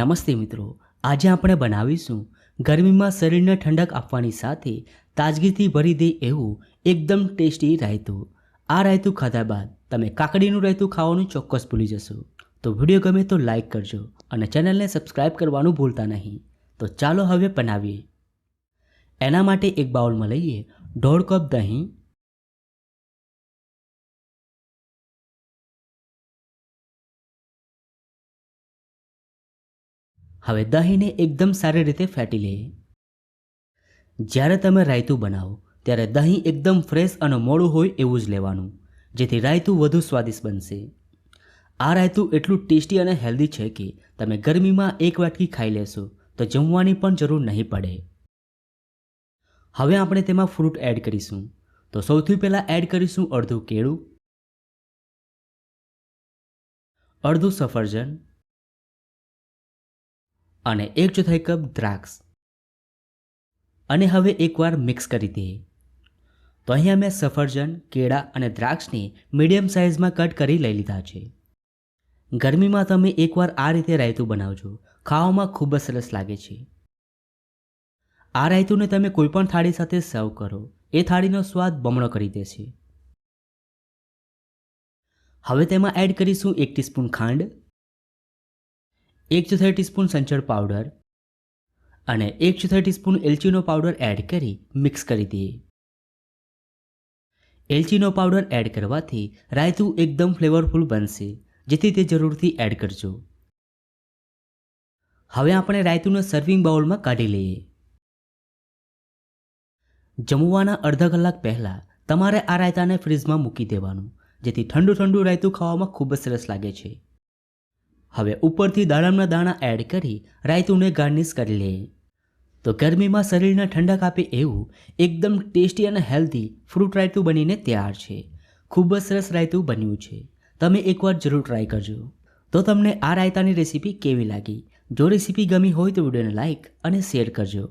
નમસ્તે મિત્રો, આજે આપણે બનાવીશું ગરમીમાં શરીરને ઠંડક આપવાની સાથે તાજગીથી ભરી દે એવું એકદમ ટેસ્ટી રાયતું. આ રાયતું ખાધા બાદ તમે કાકડીનું રાયતું ખાવાનું ચોક્કસ ભૂલી જશો. તો વિડીયો ગમે તો લાઈક કરજો અને ચેનલને સબસ્ક્રાઈબ કરવાનું ભૂલતા નહીં. તો ચાલો હવે બનાવીએ. એના માટે એક બાઉલમાં લઈએ 1.5 કપ દહીં, હવે દહીંને એકદમ સારી રીતે ફેટી લઈએ. જ્યારે તમે રાયતું બનાવો ત્યારે દહીં એકદમ ફ્રેશ અને મોડું હોય એવું જ લેવાનું, જેથી રાયતું વધુ સ્વાદિષ્ટ બનશે. આ રાયતું એટલું ટેસ્ટી અને હેલ્ધી છે કે તમે ગરમીમાં એક વાટકી ખાઈ લેશો તો જમવાની પણ જરૂર નહીં પડે. હવે આપણે તેમાં ફ્રૂટ એડ કરીશું. તો સૌથી પહેલાં એડ કરીશું અડધું કેળું, અડધું સફરજન અને 1/4 કપ દ્રાક્ષ. અને હવે એકવાર મિક્સ કરી દઈએ. તો અહીંયા મેં સફરજન, કેળા અને દ્રાક્ષને મીડિયમ સાઇઝમાં કટ કરી લઈ લીધા છે. ગરમીમાં તમે એકવાર આ રીતે રાયતું બનાવજો, ખાવામાં ખૂબ જ સરસ લાગે છે. આ રાયતુંને તમે કોઈપણ થાળી સાથે સર્વ કરો, એ થાળીનો સ્વાદ બમણો કરી દેશે. હવે તેમાં એડ કરીશું 1 ટીસ્પૂન ખાંડ, 1/4 ટીસ્પૂન સંચળ પાવડર અને 1/4 ટીસ્પૂન એલચીનો પાવડર એડ કરી મિક્સ કરી દઈએ. એલચીનો પાવડર એડ કરવાથી રાયતું એકદમ ફ્લેવરફુલ બનશે, જેથી તે જરૂરથી એડ કરજો. હવે આપણે રાયતુંને સર્વિંગ બાઉલમાં કાઢી લઈએ. જમવાના અડધા કલાક પહેલાં તમારે આ રાયતાને ફ્રીજમાં મૂકી દેવાનું, જેથી ઠંડુ રાયતું ખાવામાં ખૂબ જ સરસ લાગે છે. હવે ઉપરથી દાડમના દાણા એડ કરી રાયતુંને ગાર્નિશ કરી લઈએ. તો ગરમીમાં શરીરને ઠંડક આપે એવું એકદમ ટેસ્ટી અને હેલ્ધી ફ્રૂટ રાયતું બનીને તૈયાર છે. ખૂબ જ સરસ રાયતું બન્યું છે. તમે એકવાર જરૂર ટ્રાય કરજો. તો તમને આ રાયતાની રેસીપી કેવી લાગી? જો રેસીપી ગમી હોય તો વિડીયોને લાઇક અને શેર કરજો.